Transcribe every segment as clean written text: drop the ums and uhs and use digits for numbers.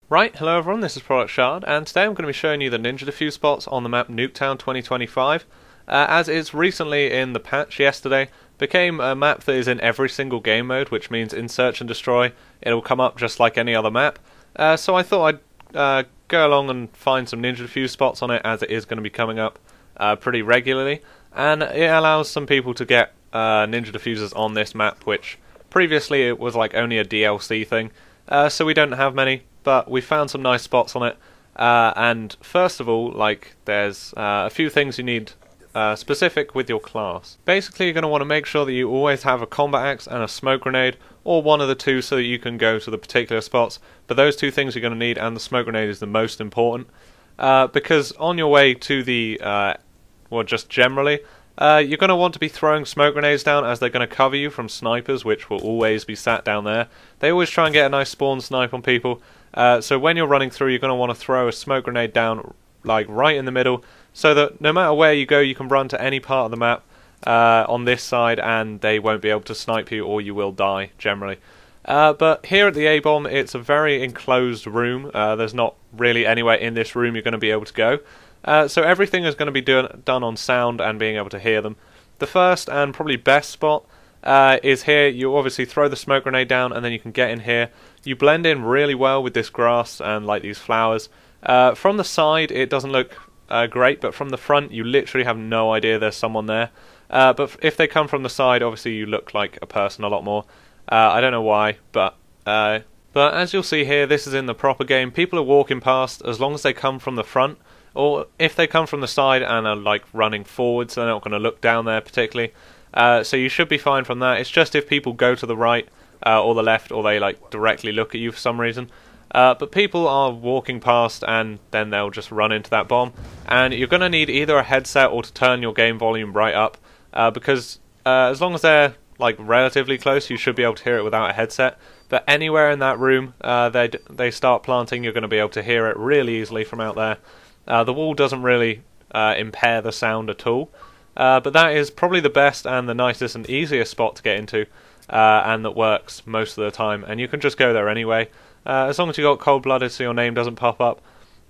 Right, hello everyone, this is Product Shard, and today I'm going to be showing you the Ninja Defuse spots on the map Nuketown 2025. As it's recently in the patch yesterday, became a map that is in every single game mode, which means in Search and Destroy it'll come up just like any other map. So I thought I'd go along and find some Ninja Defuse spots on it, as it is going to be coming up pretty regularly, and it allows some people to get Ninja Diffusers on this map, which previously it was like only a DLC thing, so we don't have many. But we found some nice spots on it, and first of all, there's a few things you need specific with your class. Basically, you're going to want to make sure that you always have a combat axe and a smoke grenade, or one of the two, so that you can go to the particular spots. But those two things you're going to need, and the smoke grenade is the most important, because on your way to the, well, just generally, you're going to want to be throwing smoke grenades down, as they're going to cover you from snipers, which will always be sat down there. They always try and get a nice spawn snipe on people. So when you're running through, you're going to want to throw a smoke grenade down, like right in the middle, so that no matter where you go, you can run to any part of the map on this side, and they won't be able to snipe you, or you will die generally. But here at the A-bomb, it's a very enclosed room. There's not really anywhere in this room you're going to be able to go. So everything is going to be done on sound and being able to hear them. The first and probably best spot is here. You obviously throw the smoke grenade down, and then you can get in here. You blend in really well with this grass and like these flowers. From the side it doesn't look great, but from the front you literally have no idea there's someone there. But if they come from the side, obviously you look like a person a lot more. I don't know why, but as you'll see here, this is in the proper game. People are walking past as long as they come from the front, or if they come from the side and are like running forwards, they're not going to look down there particularly. So you should be fine from that. It's just if people go to the right or the left, or they like directly look at you for some reason. But people are walking past, and then they'll just run into that bomb. And you're going to need either a headset or to turn your game volume right up, because as long as they're like relatively close, you should be able to hear it without a headset. But anywhere in that room they start planting, you're going to be able to hear it really easily from out there. The wall doesn't really impair the sound at all. But that is probably the best and the nicest and easiest spot to get into, and that works most of the time, and you can just go there anyway, as long as you got cold-blooded so your name doesn't pop up.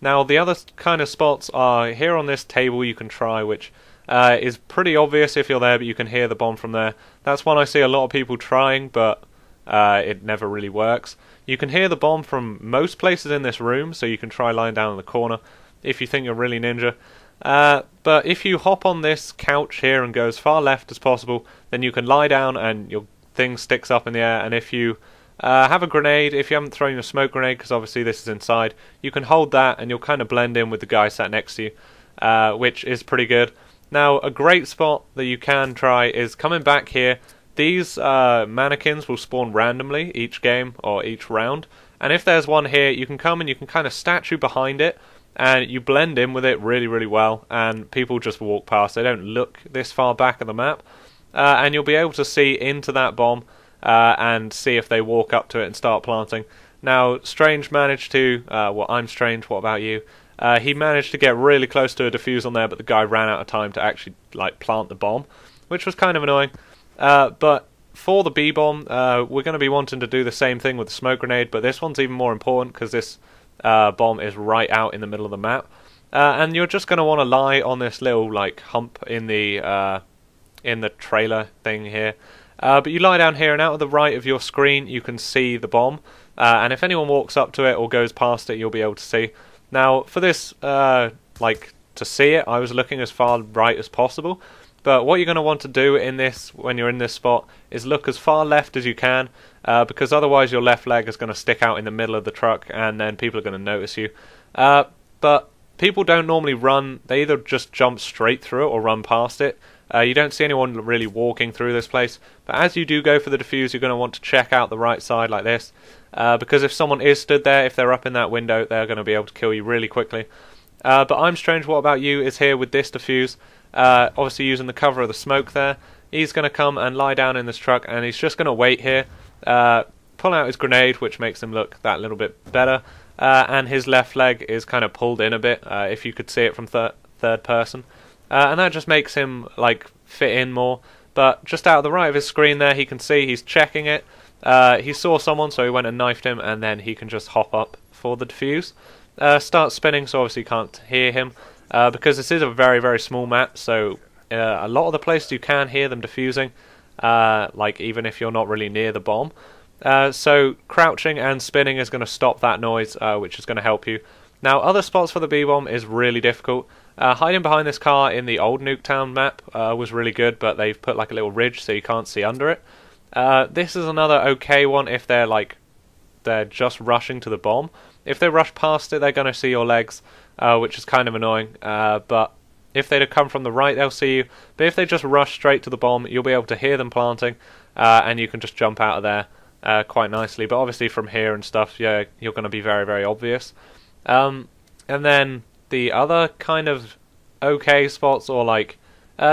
Now the other kind of spots are here on this table you can try, which is pretty obvious if you're there, but you can hear the bomb from there. That's one I see a lot of people trying, but it never really works. You can hear the bomb from most places in this room, so you can try lying down in the corner if you think you're really ninja. But if you hop on this couch here and go as far left as possible, then you can lie down and your thing sticks up in the air. And if you have a grenade, if you haven't thrown your smoke grenade, because obviously this is inside, you can hold that and you'll kind of blend in with the guy sat next to you, which is pretty good. Now a great spot that you can try is coming back here. These mannequins will spawn randomly each game or each round, and if there's one here, you can come and you can kind of statue behind it, and you blend in with it really, really well, and people just walk past. They don't look this far back of the map, and you'll be able to see into that bomb and see if they walk up to it and start planting. Now, Strange managed to, well, I'm Strange, what about you? He managed to get really close to a defuse on there, but the guy ran out of time to actually like plant the bomb, which was kind of annoying. But for the B-bomb, we're going to be wanting to do the same thing with the smoke grenade, but this one's even more important because this bomb is right out in the middle of the map, and you're just going to want to lie on this little like hump in the trailer thing here. But you lie down here, and out of the right of your screen you can see the bomb, and if anyone walks up to it or goes past it, you'll be able to see. Now for this, like to see it, I was looking as far right as possible. But what you're going to want to do in this, when you're in this spot, is look as far left as you can, because otherwise your left leg is going to stick out in the middle of the truck, and then people are going to notice you. But people don't normally run, they either just jump straight through it or run past it. You don't see anyone really walking through this place, but as you do go for the defuse, you're going to want to check out the right side like this, because if someone is stood there, if they're up in that window, they're going to be able to kill you really quickly. But I'm Strange, what about you, is here with this defuse. Obviously using the cover of the smoke there. He's going to come and lie down in this truck, and he's just going to wait here, pull out his grenade, which makes him look that little bit better, and his left leg is kind of pulled in a bit, if you could see it from third person, and that just makes him like fit in more. But just out of the right of his screen there, he can see he's checking it. He saw someone, so he went and knifed him, and then he can just hop up for the Defuse. Start spinning, so obviously you can't hear him, because this is a very, very small map, so a lot of the places you can hear them defusing, like even if you're not really near the bomb. So crouching and spinning is going to stop that noise, which is going to help you. Now, other spots for the B-bomb is really difficult. Hiding behind this car in the old Nuketown map was really good, but they've put like a little ridge so you can't see under it. This is another okay one if they're just rushing to the bomb. If they rush past it, they're going to see your legs, which is kind of annoying. But if they'd have come from the right, they'll see you. But if they just rush straight to the bomb, you'll be able to hear them planting, and you can just jump out of there quite nicely. But obviously from here and stuff, yeah, you're going to be very, very obvious. And then the other kind of okay spots, or like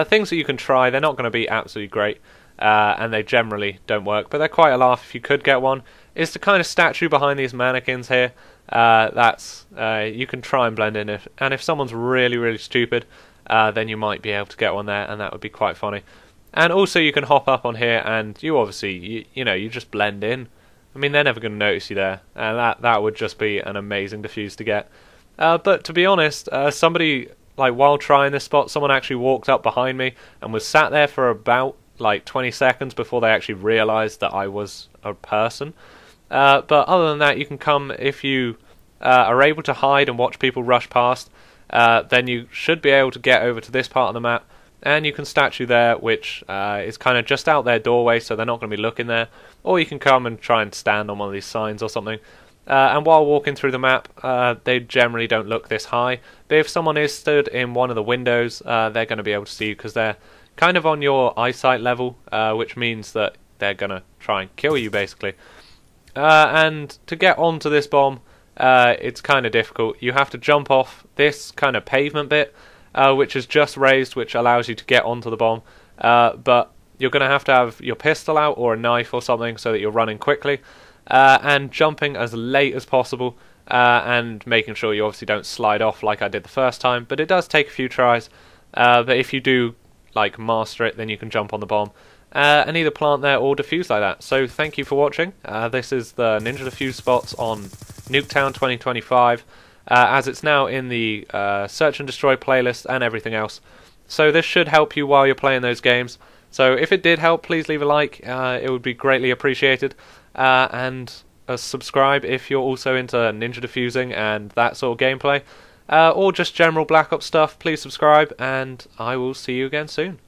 things that you can try, they're not going to be absolutely great, and they generally don't work, but they're quite a laugh if you could get one, is the kind of statue behind these mannequins here. You can try and blend in, and if someone's really, really stupid, then you might be able to get one there, and that would be quite funny. And also you can hop up on here, and you obviously, you just blend in. I mean, they're never going to notice you there, and that would just be an amazing defuse to get. But to be honest, somebody, like while trying this spot, someone actually walked up behind me and was sat there for about like 20 seconds before they actually realised that I was a person. But other than that, you can come if you are able to hide and watch people rush past. Then you should be able to get over to this part of the map, and you can statue there, which is kind of just out their doorway, so they're not going to be looking there. Or you can come and try and stand on one of these signs or something. And while walking through the map, they generally don't look this high. But if someone is stood in one of the windows, they're going to be able to see you, because they're kind of on your eyesight level, which means that they're going to try and kill you, basically. And to get onto this bomb, it's kind of difficult. You have to jump off this kind of pavement bit, which is just raised, which allows you to get onto the bomb. But you're going to have your pistol out or a knife or something so that you're running quickly, and jumping as late as possible, and making sure you obviously don't slide off like I did the first time. But it does take a few tries. But if you do like master it, then you can jump on the bomb and either plant there or defuse like that. So thank you for watching. This is the Ninja Defuse spots on Nuketown 2025, as it's now in the Search and Destroy playlist and everything else. So this should help you while you're playing those games. So if it did help, please leave a like. It would be greatly appreciated. And subscribe if you're also into ninja defusing and that sort of gameplay. Or just general Black Ops stuff. Please subscribe, and I will see you again soon.